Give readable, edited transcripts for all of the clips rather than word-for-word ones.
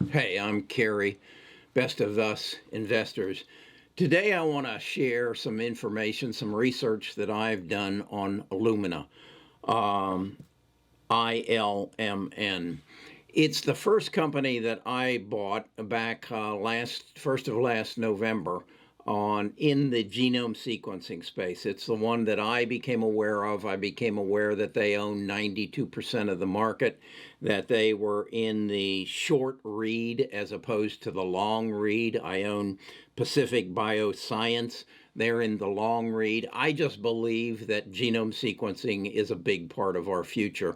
Hey, I'm Kerry, best of us investors. Today I want to share some information, some research that I've done on Illumina, ILMN. It's the first company that I bought back last November on in the genome sequencing space. It's the one that I became aware of. I became aware that they own 92% of the market, that they were in the short read as opposed to the long read. I own Pacific Bioscience. They're in the long read. I just believe that genome sequencing is a big part of our future,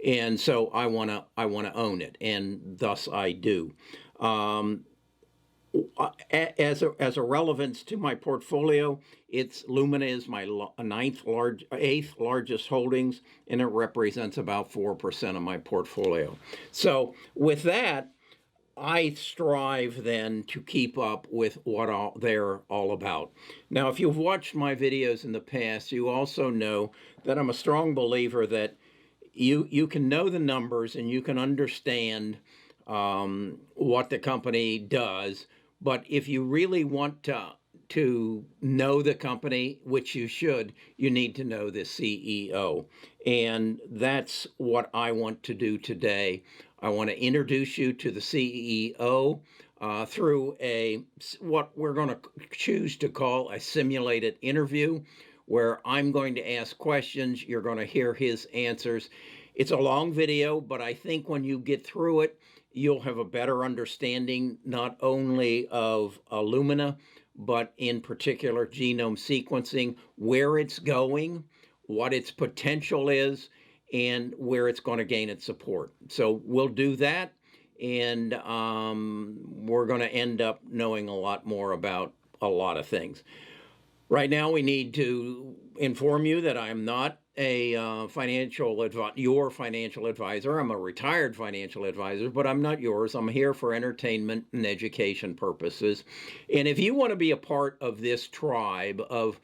and so I want to own it, and thus I do. Um, as a relevance to my portfolio, it's Lumina is my eighth largest holdings, and it represents about 4% of my portfolio. So with that, I strive then to keep up with what they're all about. Now, if you've watched my videos in the past, you also know that I'm a strong believer that you can know the numbers and you can understand what the company does, but if you really want to know the company, which you should, you need to know the CEO. And that's what I want to do today. I want to introduce you to the CEO through what we're going to choose to call a simulated interview, where I'm going to ask questions, you're going to hear his answers. It's a long video, but I think when you get through it, you'll have a better understanding not only of Illumina, but in particular genome sequencing, where it's going, what its potential is, and where it's going to gain its support. So we'll do that, and we're going to end up knowing a lot more about a lot of things. Right now, we need to inform you that I'm not your financial advisor. I'm a retired financial advisor, but I'm not yours. I'm here for entertainment and education purposes. And if you want to be a part of this tribe of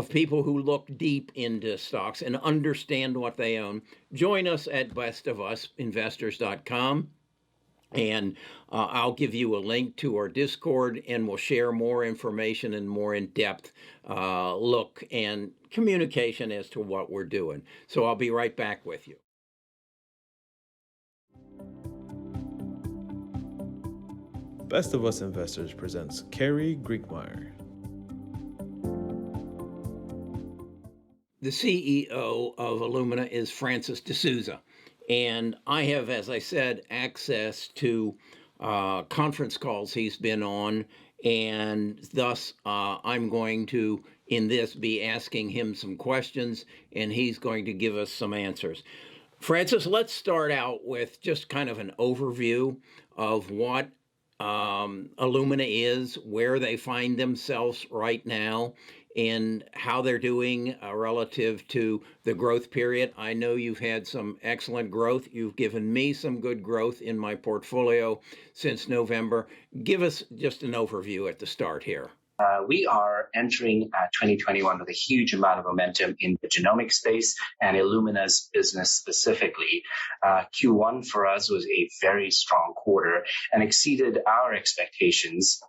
people who look deep into stocks and understand what they own, join us at bestofusinvestors.com. And I'll give you a link to our Discord, and we'll share more information and more in-depth look and communication as to what we're doing. So I'll be right back with you. Best of Us Investors presents Kerry Griegmeyer. The CEO of Illumina is Francis deSouza. And I have, as I said, access to conference calls he's been on. And thus, I'm going to, in this, be asking him some questions, and he's going to give us some answers. Francis, let's start out with just kind of an overview of what Illumina is, where they find themselves right now, and how they're doing relative to the growth period. I know you've had some excellent growth. You've given me some good growth in my portfolio since November. Give us just an overview at the start here. We are entering 2021 with a huge amount of momentum in the genomic space and Illumina's business specifically. Q1 for us was a very strong quarter and exceeded our expectations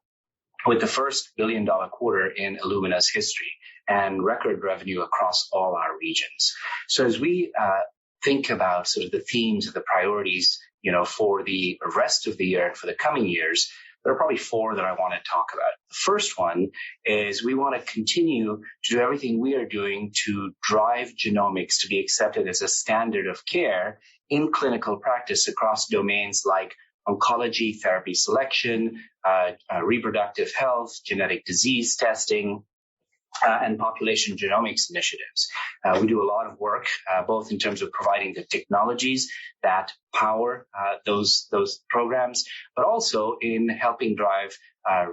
with the first billion-dollar quarter in Illumina's history and record revenue across all our regions. So as we think about sort of the themes of the priorities, for the rest of the year and for the coming years, there are probably four that I want to talk about. The first one is we want to continue to do everything we are doing to drive genomics to be accepted as a standard of care in clinical practice across domains like oncology, therapy selection, reproductive health, genetic disease testing, and population genomics initiatives. We do a lot of work, both in terms of providing the technologies that power those programs, but also in helping drive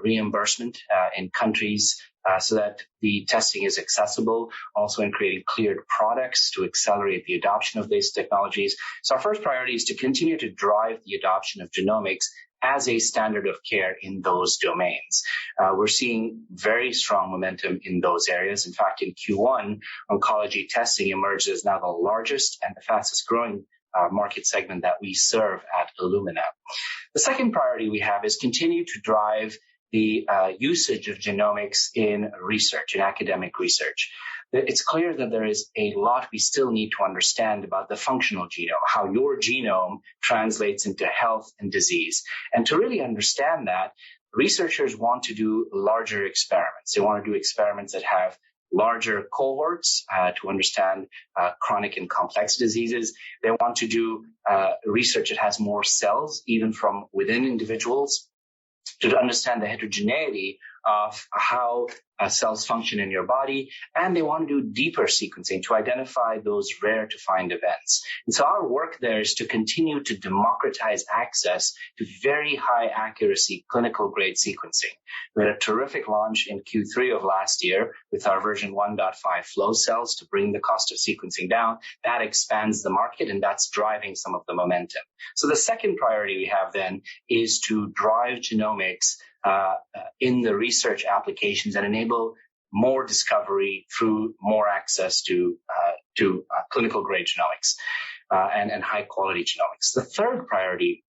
reimbursement in countries so that the testing is accessible, also in creating cleared products to accelerate the adoption of these technologies. So our first priority is to continue to drive the adoption of genomics as a standard of care in those domains. We're seeing very strong momentum in those areas. In fact, in Q1, oncology testing emerged as now the largest and the fastest growing market segment that we serve at Illumina. The second priority we have is continue to drive the usage of genomics in research, in academic research. It's clear that there is a lot we still need to understand about the functional genome, how your genome translates into health and disease. And to really understand that, researchers want to do larger experiments. They want to do experiments that have larger cohorts to understand chronic and complex diseases. They want to do research that has more cells, even from within individuals, to understand the heterogeneity of how cells function in your body. And they want to do deeper sequencing to identify those rare to find events. And so our work there is to continue to democratize access to very high accuracy clinical grade sequencing. We had a terrific launch in Q3 of last year with our version 1.5 flow cells to bring the cost of sequencing down. That expands the market, and that's driving some of the momentum. So the second priority we have then is to drive genomics in the research applications and enable more discovery through more access to clinical grade genomics and high quality genomics. The third priority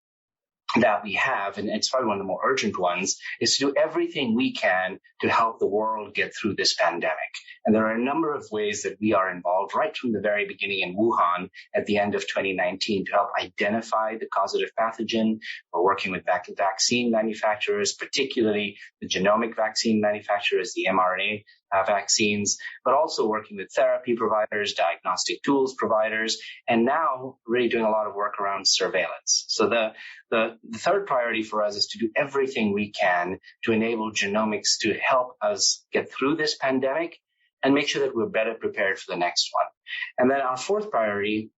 that we have, and it's probably one of the more urgent ones, is to do everything we can to help the world get through this pandemic. And there are a number of ways that we are involved right from the very beginning in Wuhan at the end of 2019 to help identify the causative pathogen. We're working with vaccine manufacturers, particularly the genomic vaccine manufacturers, the mRNA vaccines, but also working with therapy providers, diagnostic tools providers, and now really doing a lot of work around surveillance. So the third priority for us is to do everything we can to enable genomics to help us get through this pandemic and make sure that we're better prepared for the next one. And then our fourth priority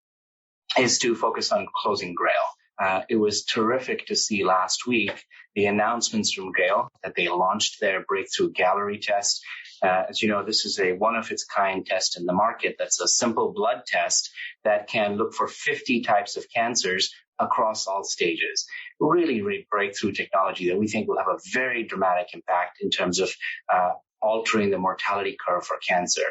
is to focus on closing Grail. It was terrific to see last week the announcements from Grail that they launched their breakthrough Gallery test. As you know, this is a one-of-its-kind test in the market that's a simple blood test that can look for 50 types of cancers across all stages. Really, really breakthrough technology that we think will have a very dramatic impact in terms of altering the mortality curve for cancer.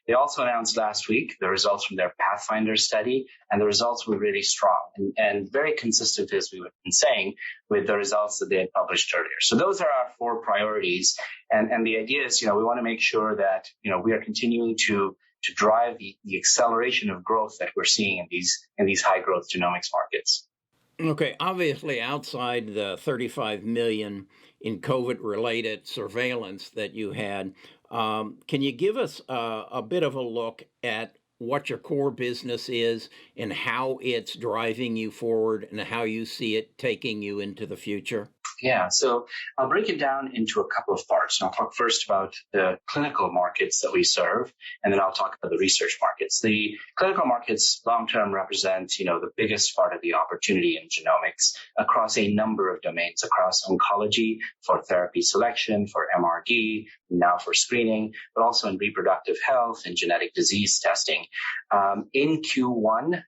They also announced last week the results from their Pathfinder study, and the results were really strong and very consistent, as we've been saying, with the results that they had published earlier. So those are our four priorities. And the idea is, we want to make sure that, we are continuing to drive the acceleration of growth that we're seeing in these high growth genomics markets. Okay, obviously outside the 35 million in COVID-related surveillance that you had, can you give us a bit of a look at what your core business is and how it's driving you forward and how you see it taking you into the future? Yeah, so I'll break it down into a couple of parts. And I'll talk first about the clinical markets that we serve, and then I'll talk about the research markets. The clinical markets long-term represent, the biggest part of the opportunity in genomics across a number of domains, across oncology, for therapy selection, for MRD, now for screening, but also in reproductive health and genetic disease testing. In Q1,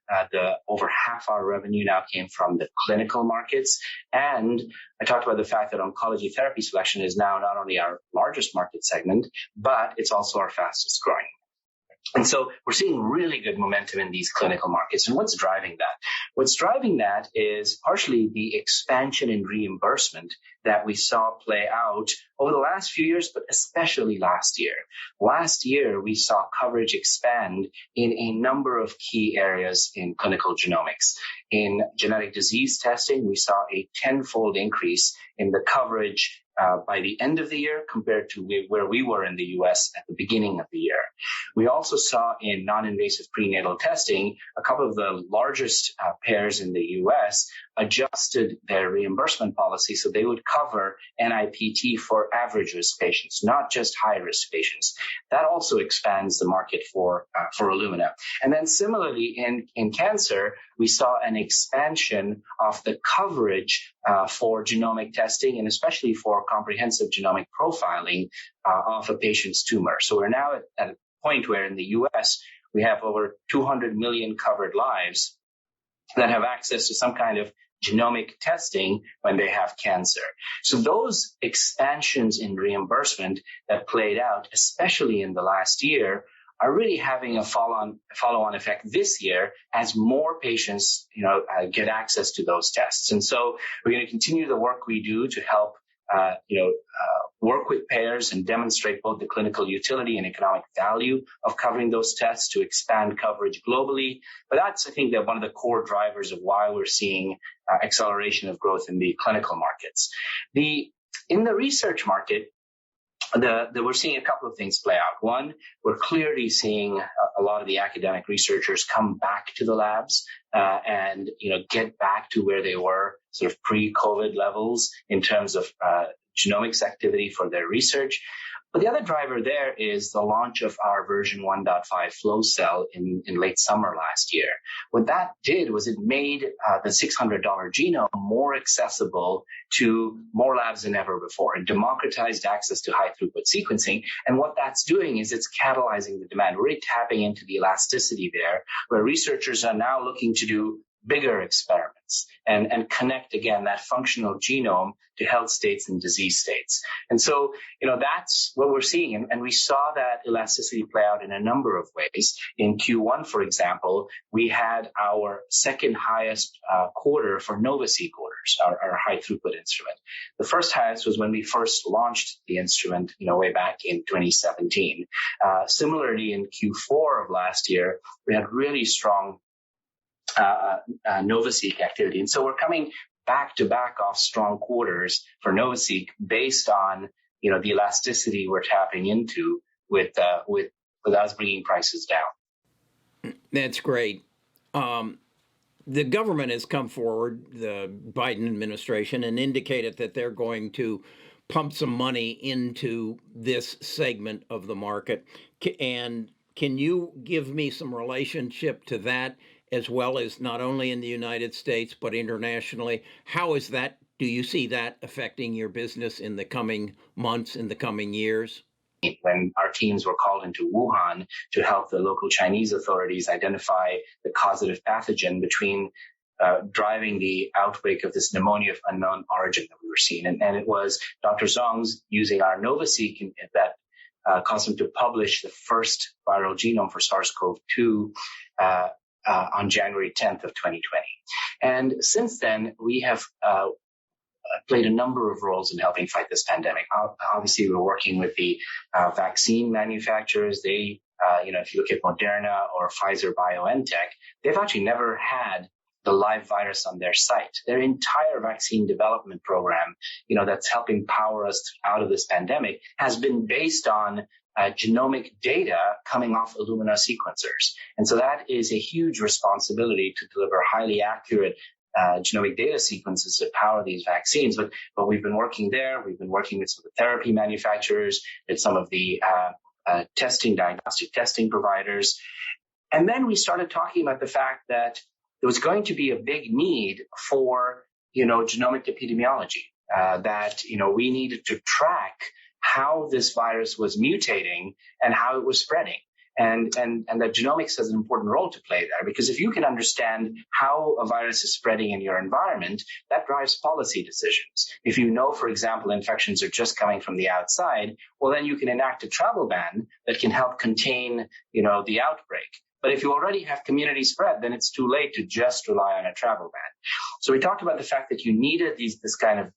over half our revenue now came from the clinical markets, and I talked about the fact that oncology therapy selection is now not only our largest market segment, but it's also our fastest growing. And so we're seeing really good momentum in these clinical markets. And what's driving that? What's driving that is partially the expansion in reimbursement that we saw play out over the last few years, but especially last year. Last year, we saw coverage expand in a number of key areas in clinical genomics. In genetic disease testing, we saw a 10-fold increase in the coverage by the end of the year compared to where we were in the U.S. at the beginning of the year. We also saw in non-invasive prenatal testing, a couple of the largest payers in the U.S. adjusted their reimbursement policy so they would cover NIPT for average risk patients, not just high risk patients. That also expands the market for Illumina. And then similarly in cancer, we saw an expansion of the coverage for genomic testing and especially for comprehensive genomic profiling of a patient's tumor. So we're now at a point where in the U.S. we have over 200 million covered lives that have access to some kind of genomic testing when they have cancer. So those expansions in reimbursement that played out, especially in the last year, are really having a follow-on effect this year as more patients, get access to those tests. And so we're going to continue the work we do to help, work with payers and demonstrate both the clinical utility and economic value of covering those tests to expand coverage globally. But that's, I think, that one of the core drivers of why we're seeing acceleration of growth in the clinical markets. In the research market, we're seeing a couple of things play out. One, we're clearly seeing a lot of the academic researchers come back to the labs and get back to where they were sort of pre-COVID levels in terms of genomics activity for their research. But the other driver there is the launch of our version 1.5 flow cell in late summer last year. What that did was it made the $600 genome more accessible to more labs than ever before. It democratized access to high throughput sequencing. And what that's doing is it's catalyzing the demand. We're really tapping into the elasticity there, where researchers are now looking to do bigger experiments and connect, again, that functional genome to health states and disease states. And so, that's what we're seeing. And we saw that elasticity play out in a number of ways. In Q1, for example, we had our second highest quarter for NovaSeq orders, our high throughput instrument. The first highest was when we first launched the instrument, way back in 2017. Similarly, in Q4 of last year, we had really strong NovaSeq activity. And so we're coming back to back off strong quarters for NovaSeq based on, the elasticity we're tapping into with us bringing prices down. That's great. The government has come forward, the Biden administration, and indicated that they're going to pump some money into this segment of the market. And can you give me some relationship to that, as well as not only in the United States, but internationally? How is that? Do you see that affecting your business in the coming months, in the coming years? When our teams were called into Wuhan to help the local Chinese authorities identify the causative pathogen between driving the outbreak of this pneumonia of unknown origin that we were seeing. And it was Dr. Zhong's using our NovaSeq that caused him to publish the first viral genome for SARS-CoV-2 on January 10th of 2020. And since then, we have played a number of roles in helping fight this pandemic. Obviously, we're working with the vaccine manufacturers. They, if you look at Moderna or Pfizer BioNTech, they've actually never had the live virus on their site. Their entire vaccine development program, that's helping power us out of this pandemic, has been based on genomic data coming off Illumina sequencers. And so that is a huge responsibility to deliver highly accurate genomic data sequences that power these vaccines. But we've been working there. We've been working with some of the therapy manufacturers, with some of the diagnostic testing providers. And then we started talking about the fact that there was going to be a big need for, genomic epidemiology, that, we needed to track how this virus was mutating and how it was spreading. And that genomics has an important role to play there, because if you can understand how a virus is spreading in your environment, that drives policy decisions. If you know, for example, infections are just coming from the outside, well, then you can enact a travel ban that can help contain, the outbreak. But if you already have community spread, then it's too late to just rely on a travel ban. So we talked about the fact that you needed this kind of,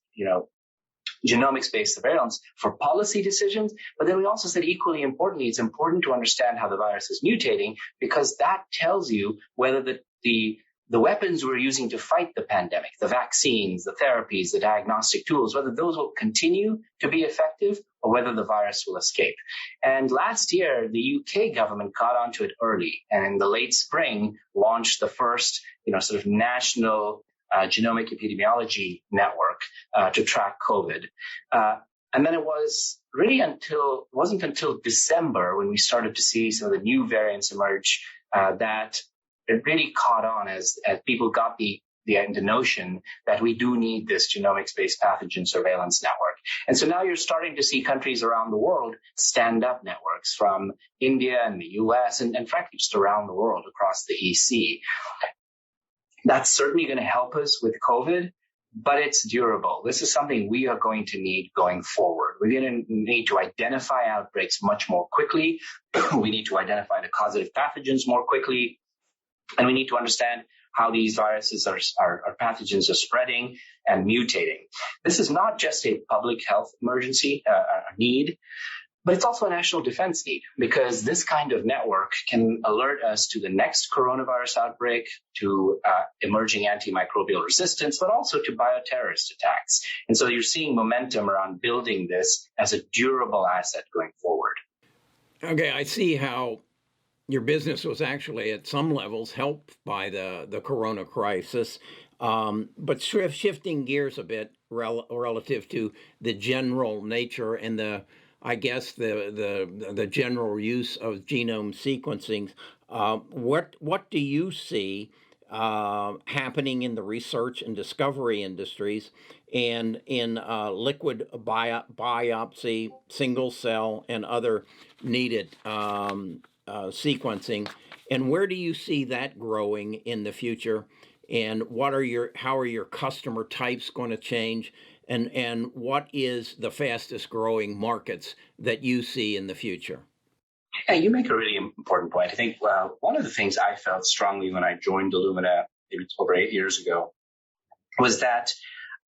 genomics-based surveillance for policy decisions. But then we also said, equally importantly, it's important to understand how the virus is mutating, because that tells you whether the weapons we're using to fight the pandemic, the vaccines, the therapies, the diagnostic tools, whether those will continue to be effective or whether the virus will escape. And last year, the UK government caught onto it early, and in the late spring launched the first, sort of national genomic epidemiology network to track COVID. And then it wasn't until December, when we started to see some of the new variants emerge, that it really caught on as people got the notion that we do need this genomics-based pathogen surveillance network. And so now you're starting to see countries around the world stand up networks, from India and the US and frankly just around the world across the EC. That's certainly going to help us with COVID. but it's durable. This is something we are going to need going forward. We're going to need to identify outbreaks much more quickly. We need to identify the causative pathogens more quickly. And we need to understand how these viruses are pathogens are spreading and mutating. This is not just a public health emergency need, but it's also a national defense need, because this kind of network can alert us to the next coronavirus outbreak, to emerging antimicrobial resistance, but also to bioterrorist attacks. And so you're seeing momentum around building this as a durable asset going forward. Okay, I see how your business was actually at some levels helped by the corona crisis. But shifting gears a bit relative to the general nature and the general use of genome sequencing, what do you see happening in the research and discovery industries and in liquid biopsy, single cell, and other needed sequencing, and where do you see that growing in the future? And how are your customer types going to change? And what is the fastest growing markets that you see in the future? Yeah, you make a really important point. I think one of the things I felt strongly when I joined Illumina maybe over 8 years ago was that,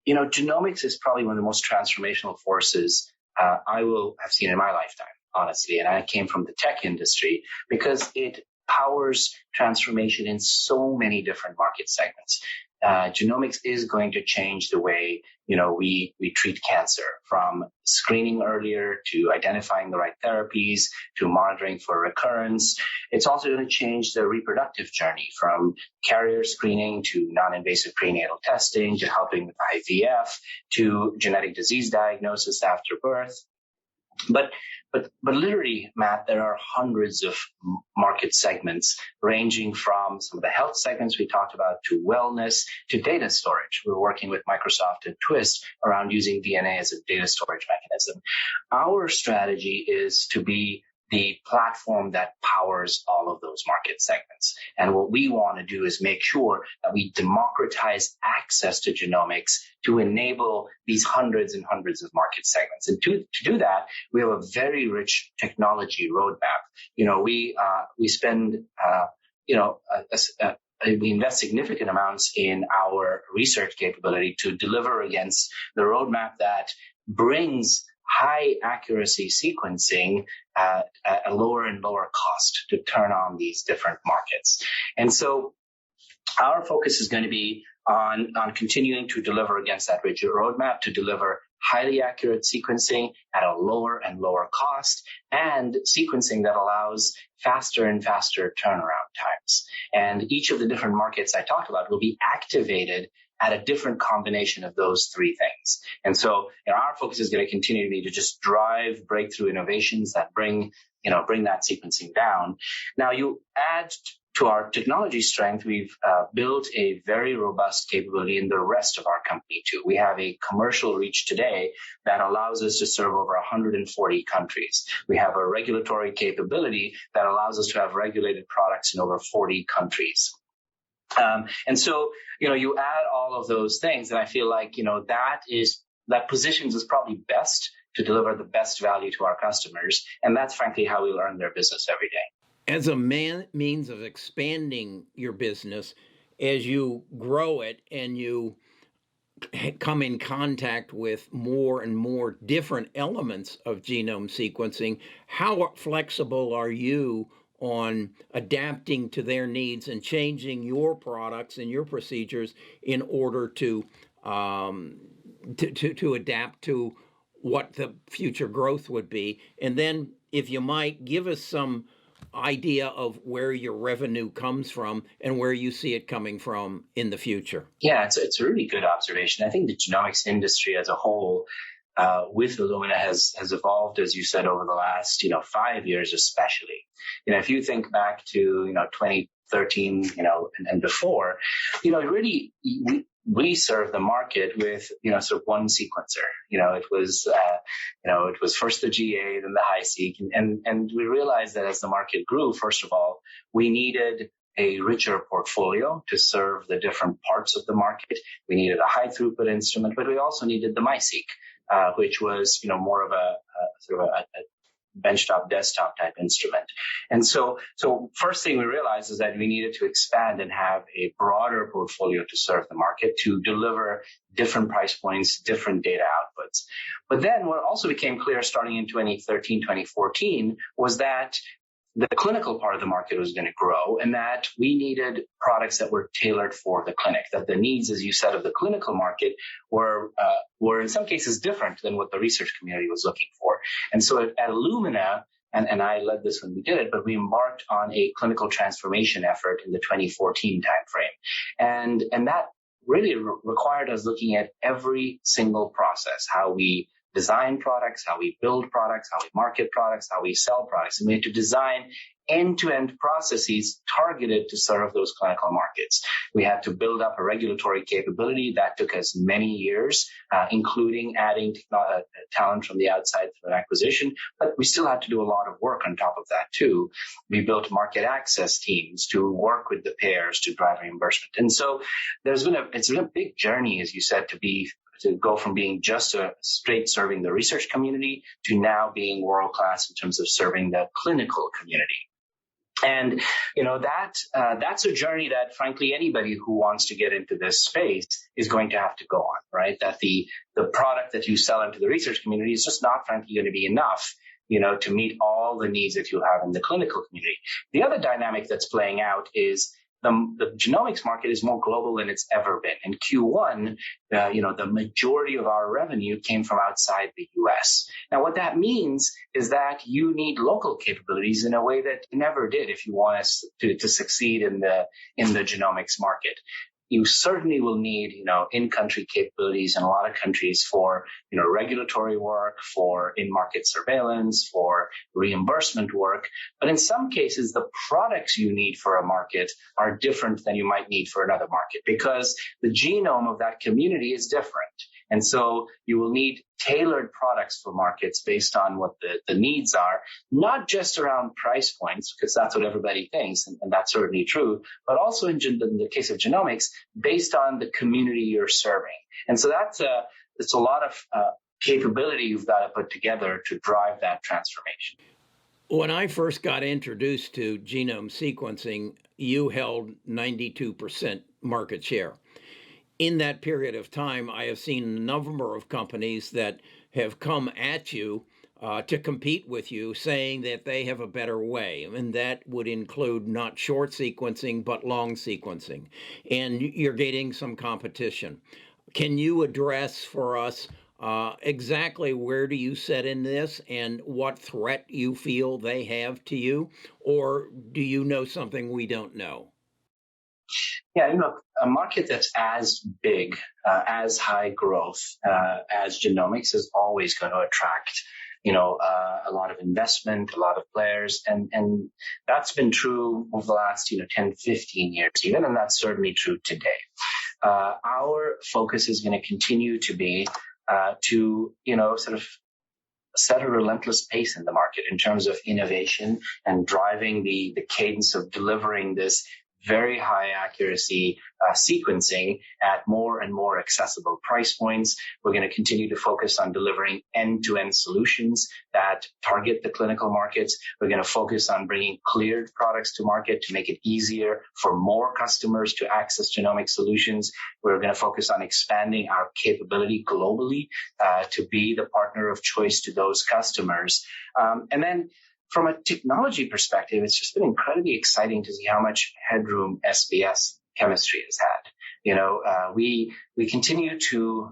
genomics is probably one of the most transformational forces I will have seen in my lifetime, honestly. And I came from the tech industry because it powers transformation in so many different market segments. Genomics is going to change the way, we treat cancer, from screening earlier to identifying the right therapies to monitoring for recurrence. It's also going to change the reproductive journey, from carrier screening to non-invasive prenatal testing to helping with IVF to genetic disease diagnosis after birth. But literally, Matt, there are hundreds of market segments ranging from some of the health segments we talked about to wellness to data storage. We're working with Microsoft and Twist around using DNA as a data storage mechanism. Our strategy is to be the platform that powers all of those market segments. And what we want to do is make sure that we democratize access to genomics to enable these hundreds and hundreds of market segments. And to do that, we have a very rich technology roadmap. We invest significant amounts in our research capability to deliver against the roadmap that brings high accuracy sequencing at a lower and lower cost to turn on these different markets. And so our focus is going to be on continuing to deliver against that rigid roadmap, to deliver highly accurate sequencing at a lower and lower cost, and sequencing that allows faster and faster turnaround times. And each of the different markets I talked about will be activated at a different combination of those three things. And so our focus is going to continue to be to just drive breakthrough innovations that bring that sequencing down. Now, you add to our technology strength, we've built a very robust capability in the rest of our company too. We have a commercial reach today that allows us to serve over 140 countries. We have a regulatory capability that allows us to have regulated products in over 40 countries. And so, you add all of those things, and I feel like, that positions us probably best to deliver the best value to our customers. And that's frankly how we earn their business every day. As a means of expanding your business, as you grow it and you come in contact with more and more different elements of genome sequencing, how flexible are you on adapting to their needs and changing your products and your procedures in order to adapt to what the future growth would be? And then, if you might, give us some idea of where your revenue comes from and where you see it coming from in the future. Yeah, it's a really good observation. I think the genomics industry as a whole, with Illumina has evolved, as you said, over the last 5 years, especially. If you think back to 2013, and before, really we serve the market with sort of one sequencer. It was first the GA, then the HiSeq, and we realized that as the market grew, first of all, we needed a richer portfolio to serve the different parts of the market. We needed a high throughput instrument, but we also needed the MySeq, which was, more of a sort of a benchtop desktop type instrument. And so first thing we realized is that we needed to expand and have a broader portfolio to serve the market, to deliver different price points, different data outputs. But then what also became clear starting in 2013, 2014 was that the clinical part of the market was going to grow, and that we needed products that were tailored for the clinic, that the needs, as you said, of the clinical market were in some cases different than what the research community was looking for. And so at Illumina, and I led this when we did it, but we embarked on a clinical transformation effort in the 2014 timeframe. And that really required us looking at every single process, how we design products, how we build products, how we market products, how we sell products. And we had to design end-to-end processes targeted to serve those clinical markets. We had to build up a regulatory capability that took us many years, including adding talent from the outside through an acquisition. But we still had to do a lot of work on top of that too. We built market access teams to work with the payers to drive reimbursement. And so it's been a big journey, as you said, to go from being just a straight serving the research community to now being world-class in terms of serving the clinical community. And, that's a journey that, frankly, anybody who wants to get into this space is going to have to go on, right? That the product that you sell into the research community is just not, frankly, going to be enough, to meet all the needs that you have in the clinical community. The other dynamic that's playing out is the genomics market is more global than it's ever been. In Q1, the majority of our revenue came from outside the U.S. Now, what that means is that you need local capabilities in a way that you never did if you want us to succeed in the genomics market. You certainly will need, in-country capabilities in a lot of countries for, regulatory work, for in-market surveillance, for reimbursement work. But in some cases, the products you need for a market are different than you might need for another market because the genome of that community is different. And so you will need tailored products for markets based on what the needs are, not just around price points, because that's what everybody thinks, and that's certainly true, but also in the case of genomics, based on the community you're serving. And so it's a lot of capability you've got to put together to drive that transformation. When I first got introduced to genome sequencing, you held 92% market share. In that period of time, I have seen a number of companies that have come at you to compete with you, saying that they have a better way. And that would include not short sequencing, but long sequencing. And you're getting some competition. Can you address for us exactly where do you sit in this and what threat you feel they have to you? Or do you know something we don't know? Yeah, a market that's as big, as high growth as genomics is always going to attract, a lot of investment, a lot of players. And that's been true over the last, 10, 15 years even, and that's certainly true today. Our focus is going to continue to be to, sort of set a relentless pace in the market in terms of innovation and driving the cadence of delivering this very high accuracy sequencing at more and more accessible price points. We're going to continue to focus on delivering end-to-end solutions that target the clinical markets. We're going to focus on bringing cleared products to market to make it easier for more customers to access genomic solutions. We're going to focus on expanding our capability globally to be the partner of choice to those customers. And then from a technology perspective, it's just been incredibly exciting to see how much headroom SBS chemistry has had. We continue to,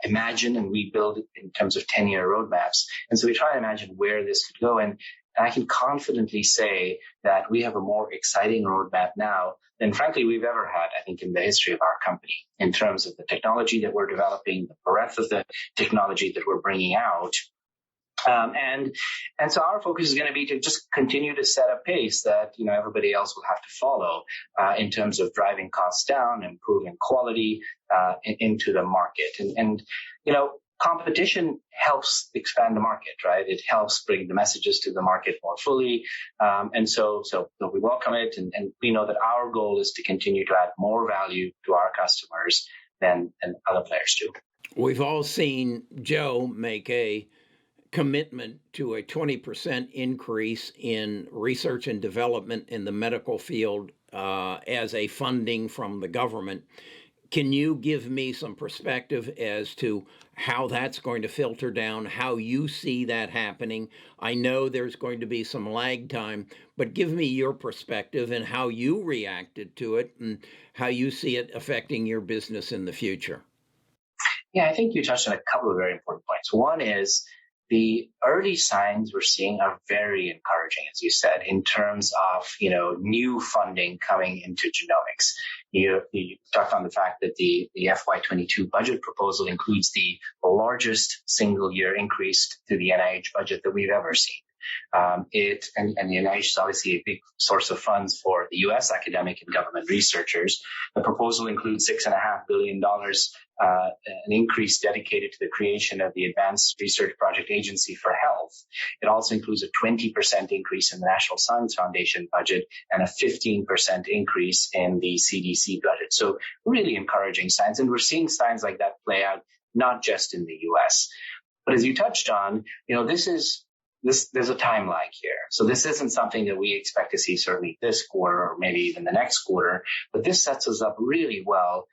imagine and we build in terms of 10-year roadmaps. And so we try to imagine where this could go. And I can confidently say that we have a more exciting roadmap now than, frankly, we've ever had, I think, in the history of our company in terms of the technology that we're developing, the breadth of the technology that we're bringing out. And so our focus is going to be to just continue to set a pace that, everybody else will have to follow in terms of driving costs down, improving quality into the market. And competition helps expand the market, right? It helps bring the messages to the market more fully. And so we welcome it. And we know that our goal is to continue to add more value to our customers than other players do. We've all seen Joe make a commitment to a 20% increase in research and development in the medical field as a funding from the government. Can you give me some perspective as to how that's going to filter down, how you see that happening? I know there's going to be some lag time, but give me your perspective and how you reacted to it and how you see it affecting your business in the future. Yeah, I think you touched on a couple of very important points. One is the early signs we're seeing are very encouraging, as you said, in terms of new funding coming into genomics. You talked on the fact that the FY22 budget proposal includes the largest single year increase to the NIH budget that we've ever seen. And the NIH is obviously a big source of funds for the U.S. academic and government researchers. The proposal includes $6.5 billion, an increase dedicated to the creation of the Advanced Research Project Agency for Health. It also includes a 20% increase in the National Science Foundation budget and a 15% increase in the CDC budget. So really encouraging signs. And we're seeing signs like that play out not just in the U.S. But as you touched on, there's a time lag here. So this isn't something that we expect to see certainly this quarter or maybe even the next quarter, but this sets us up really well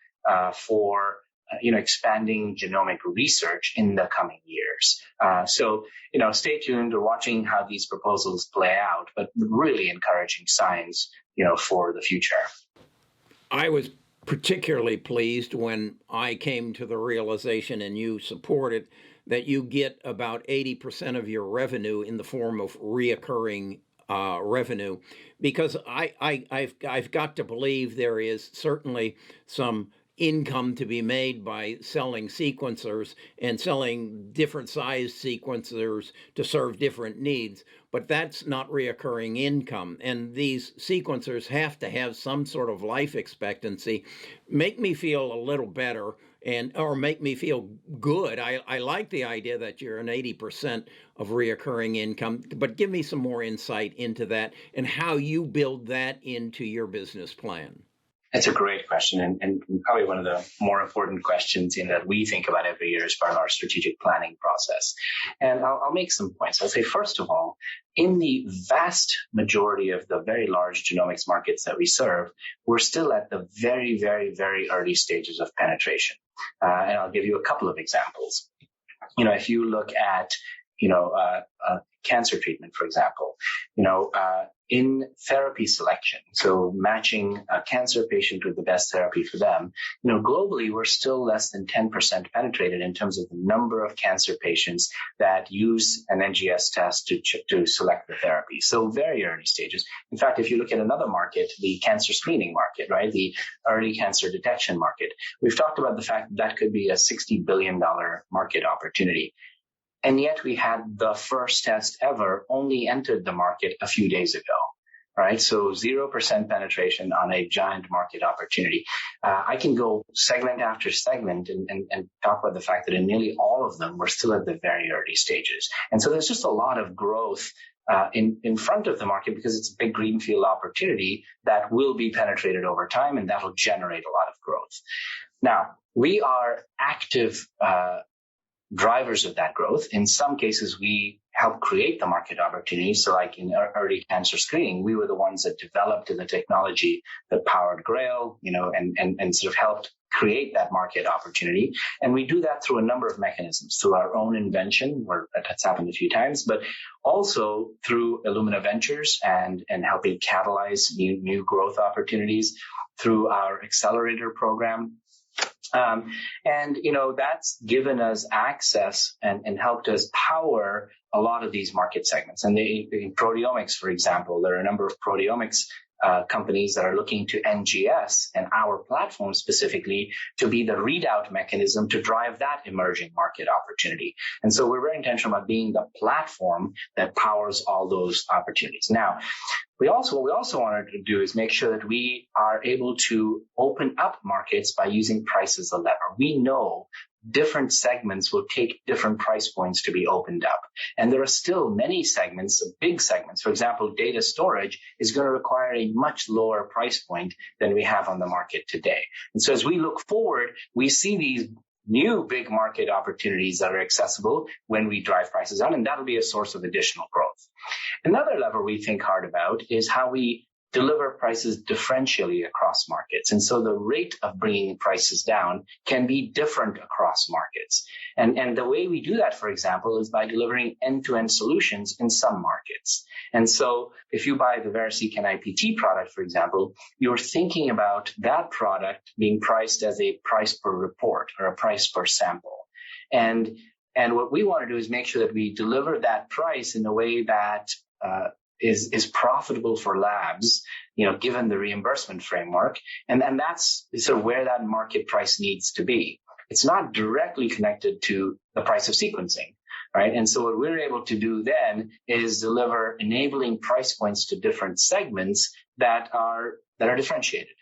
for expanding genomic research in the coming years. So stay tuned. We're watching how these proposals play out, but really encouraging signs, for the future. I was particularly pleased when I came to the realization, and you supported, that you get about 80% of your revenue in the form of reoccurring revenue, because I've got to believe there is certainly some income to be made by selling sequencers and selling different sized sequencers to serve different needs, but that's not reoccurring income. And these sequencers have to have some sort of life expectancy. Make me feel a little better or make me feel good. I like the idea that you're an 80% of reoccurring income, but give me some more insight into that and how you build that into your business plan. It's a great question, and probably one of the more important questions that we think about every year as part of our strategic planning process. And I'll make some points. I'll say, first of all, in the vast majority of the very large genomics markets that we serve, we're still at the very, very, very early stages of penetration. And I'll give you a couple of examples. If you look at cancer treatment, for example, in therapy selection, so matching a cancer patient with the best therapy for them, globally, we're still less than 10% penetrated in terms of the number of cancer patients that use an NGS test to select the therapy. So very early stages. In fact, if you look at another market, the cancer screening market, right, the early cancer detection market, we've talked about the fact that could be a $60 billion market opportunity. And yet we had the first test ever only entered the market a few days ago, right? So 0% penetration on a giant market opportunity. I can go segment after segment and talk about the fact that in nearly all of them, we're still at the very early stages. And so there's just a lot of growth in front of the market because it's a big greenfield opportunity that will be penetrated over time, and that'll generate a lot of growth. Now, we are active drivers of that growth. In some cases, we help create the market opportunity. So like in early cancer screening, we were the ones that developed the technology that powered GRAIL, and sort of helped create that market opportunity. And we do that through a number of mechanisms, through our own invention, where that's happened a few times, but also through Illumina Ventures and helping catalyze new growth opportunities through our accelerator program. That's given us access and helped us power a lot of these market segments. And in proteomics, for example, there are a number of proteomics companies that are looking to NGS and our platform specifically to be the readout mechanism to drive that emerging market opportunity. And so we're very intentional about being the platform that powers all those opportunities. Now, what we also wanted to do is make sure that we are able to open up markets by using price as a lever. We know different segments will take different price points to be opened up. And there are still many segments, big segments. For example, data storage is going to require a much lower price point than we have on the market today. And so as we look forward, we see these new big market opportunities that are accessible when we drive prices down, and that'll be a source of additional growth. Another lever we think hard about is how we deliver prices differentially across markets. And so the rate of bringing prices down can be different across markets. And the way we do that, for example, is by delivering end-to-end solutions in some markets. And so if you buy the VeriSeq NIPT product, for example, you're thinking about that product being priced as a price per report or a price per sample. And what we want to do is make sure that we deliver that price in a way that is profitable for labs, given the reimbursement framework. And that's sort of where that market price needs to be. It's not directly connected to the price of sequencing, right? And so what we're able to do then is deliver enabling price points to different segments that are differentiated.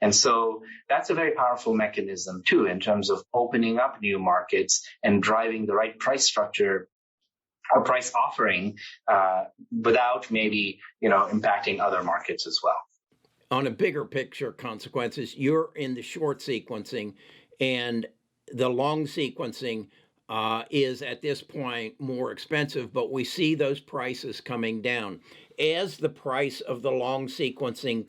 And so that's a very powerful mechanism too, in terms of opening up new markets and driving the right price structure or price offering without maybe, impacting other markets as well. On a bigger picture consequences, you're in the short sequencing, and the long sequencing is at this point more expensive, but we see those prices coming down. As the price of the long sequencing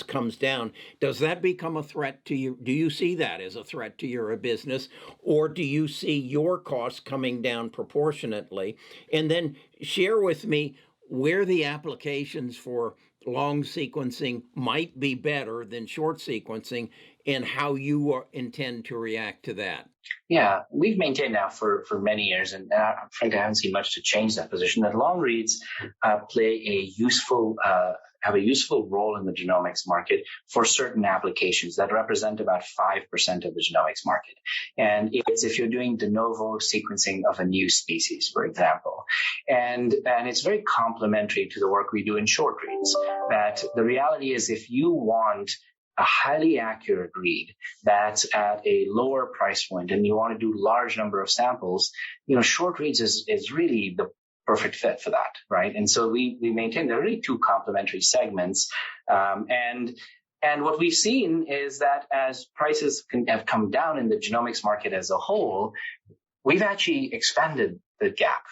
comes down, does that become a threat to you? Do you see that as a threat to your business, or do you see your costs coming down proportionately? And then share with me where the applications for long sequencing might be better than short sequencing and how you intend to react to that. Yeah, we've maintained now for many years, and frankly, I haven't seen much to change that position, that long reads have a useful role in the genomics market for certain applications that represent about 5% of the genomics market. And it's if you're doing de novo sequencing of a new species, for example. And it's very complementary to the work we do in short reads, that the reality is if you want a highly accurate read that's at a lower price point and you want to do large number of samples, short reads is really the perfect fit for that, right? And so we maintain there are really two complementary segments. And what we've seen is that as prices have come down in the genomics market as a whole, we've actually expanded the gap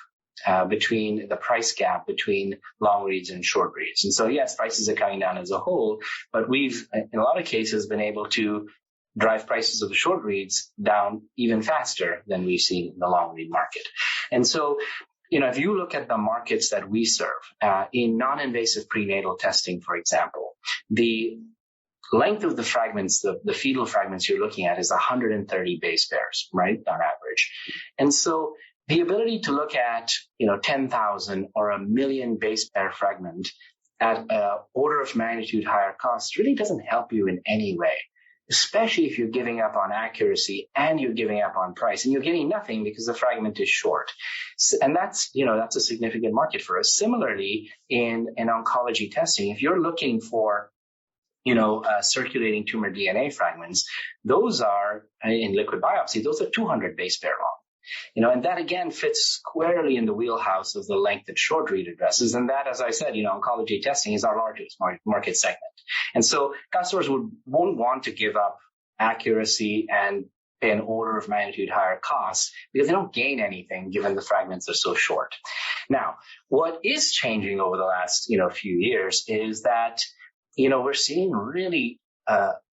between the price gap between long reads and short reads. And so, yes, prices are coming down as a whole, but we've, in a lot of cases, been able to drive prices of the short reads down even faster than we've seen in the long read market. And so, if you look at the markets that we serve, in non-invasive prenatal testing, for example, the length of the fragments, the fetal fragments you're looking at is 130 base pairs, right, on average. And so the ability to look at, 10,000 or 1,000,000 base pair fragment at an order of magnitude higher cost really doesn't help you in any way, especially if you're giving up on accuracy and you're giving up on price, and you're getting nothing because the fragment is short. And that's a significant market for us. Similarly, in oncology testing, if you're looking for circulating tumor DNA fragments, those are in liquid biopsy, those are 200 base pair long. And that again fits squarely in the wheelhouse of the length that short read addresses. And that, as I said, oncology testing is our largest market segment. And so customers won't want to give up accuracy and pay an order of magnitude higher costs because they don't gain anything given the fragments are so short. Now, what is changing over the last, few years is that, we're seeing really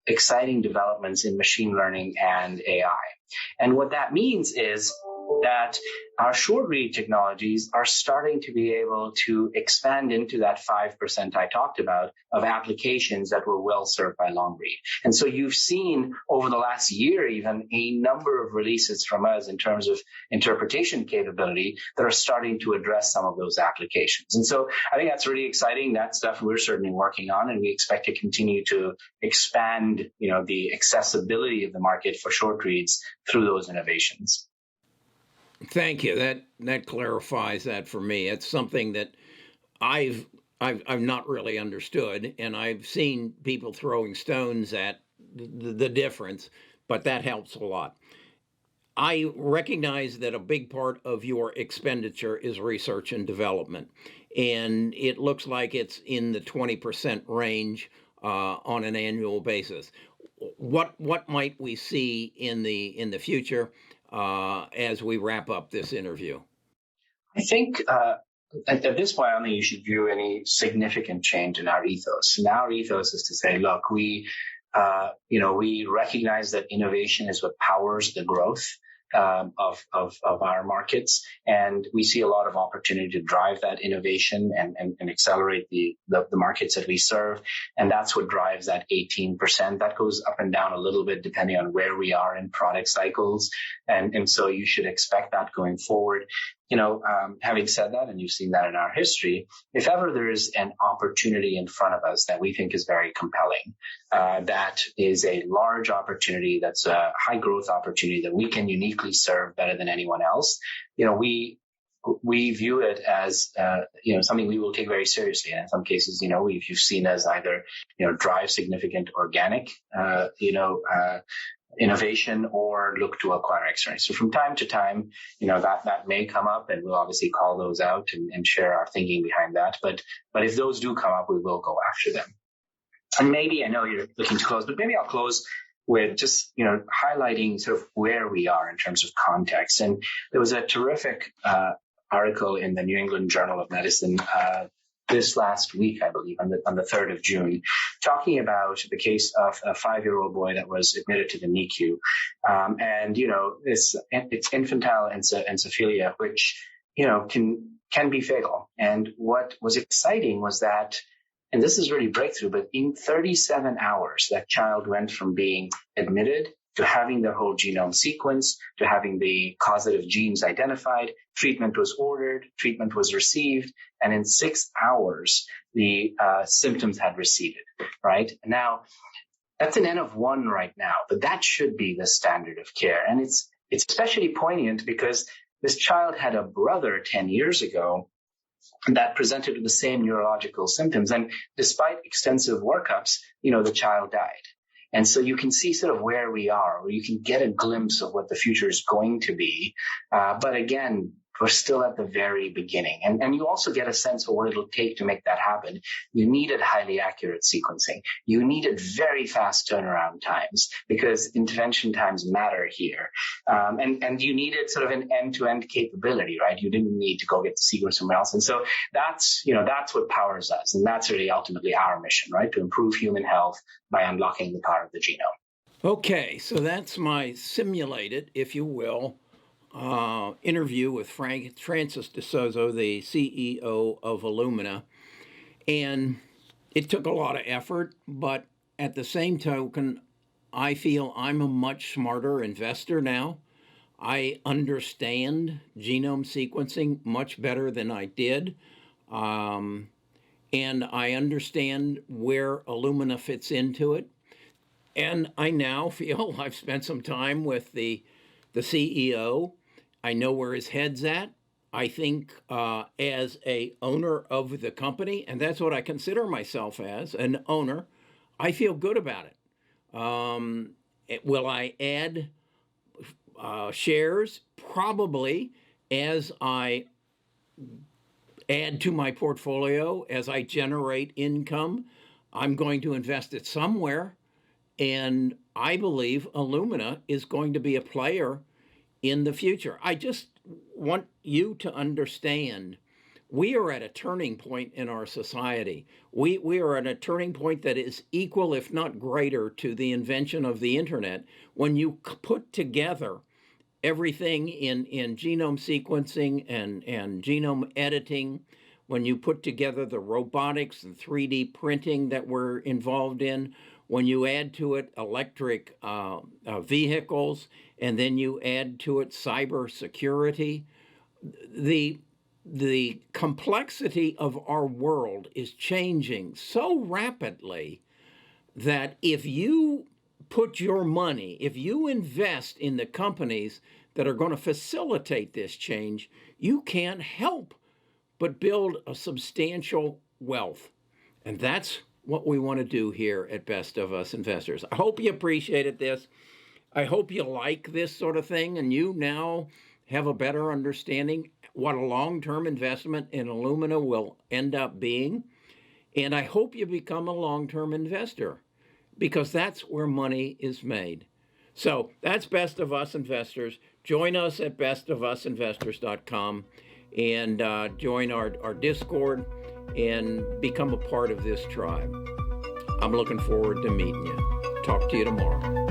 exciting developments in machine learning and AI. And what that means is that our short read technologies are starting to be able to expand into that 5% I talked about of applications that were well served by long read. And so you've seen over the last year even a number of releases from us in terms of interpretation capability that are starting to address some of those applications. And so I think that's really exciting. That's stuff we're certainly working on, and we expect to continue to expand, the accessibility of the market for short reads through those innovations. Thank you. That clarifies that for me. It's something that I've not really understood, and I've seen people throwing stones at the difference, but that helps a lot. I recognize that a big part of your expenditure is research and development, and it looks like it's in the 20% range on an annual basis. What might we see in the future as we wrap up this interview? I think at this point, I don't think you should view any significant change in our ethos. And our ethos is to say, look, we recognize that innovation is what powers the growth of our markets, and we see a lot of opportunity to drive that innovation and accelerate the markets that we serve, and that's what drives that 18%. That goes up and down a little bit depending on where we are in product cycles, and so you should expect that going forward. Having said that, and you've seen that in our history, if ever there is an opportunity in front of us that we think is very compelling, that is a large opportunity, that's a high growth opportunity that we can uniquely serve better than anyone else, we view it as something we will take very seriously. And in some cases, you've seen us either drive significant organic innovation or look to acquire externally. So from time to time, that may come up, and we'll obviously call those out and share our thinking behind that. But if those do come up, we will go after them. And maybe, I know you're looking to close, but maybe I'll close with just highlighting sort of where we are in terms of context. And there was a terrific article in the New England Journal of Medicine this last week, I believe, on the 3rd of June, talking about the case of a 5-year-old boy that was admitted to the NICU. It's infantile encephalia, which, can be fatal. And what was exciting was that, and this is really breakthrough, but in 37 hours, that child went from being admitted to having their whole genome sequenced, to having the causative genes identified. Treatment was ordered, treatment was received, and in 6 hours, the symptoms had receded, right? Now, that's an N of 1 right now, but that should be the standard of care. And it's especially poignant because this child had a brother 10 years ago that presented with the same neurological symptoms. And despite extensive workups, the child died. And so you can see sort of where we are, where you can get a glimpse of what the future is going to be. But again, we're still at the very beginning. And you also get a sense of what it'll take to make that happen. You needed highly accurate sequencing. You needed very fast turnaround times because intervention times matter here. And you needed sort of an end-to-end capability, right? You didn't need to go get the sequence somewhere else. And so that's what powers us. And that's really ultimately our mission, right? To improve human health by unlocking the power of the genome. Okay, so that's my simulated, if you will, interview with Francis deSouza, the CEO of Illumina. And it took a lot of effort, but at the same token, I feel I'm a much smarter investor now. I understand genome sequencing much better than I did. And I understand where Illumina fits into it. And I now feel I've spent some time with the CEO. I know where his head's at. I think as a owner of the company, and that's what I consider myself as, an owner, I feel good about it. Will I add shares? Probably, as I add to my portfolio, as I generate income. I'm going to invest it somewhere. And I believe Illumina is going to be a player in the future. I just want you to understand we are at a turning point in our society. We are at a turning point that is equal, if not greater, to the invention of the internet. When you put together everything in genome sequencing and genome editing, when you put together the robotics and 3D printing that we're involved in, when you add to it electric vehicles, and then you add to it cybersecurity, the complexity of our world is changing so rapidly that if you put your money, if you invest in the companies that are going to facilitate this change, you can't help but build a substantial wealth. And that's what we want to do here at Best of Us Investors. I hope you appreciated this. I hope you like this sort of thing and you now have a better understanding what a long-term investment in Illumina will end up being. And I hope you become a long-term investor because that's where money is made. So that's Best of Us Investors. Join us at bestofusinvestors.com and join our Discord and become a part of this tribe. I'm looking forward to meeting you. Talk to you tomorrow.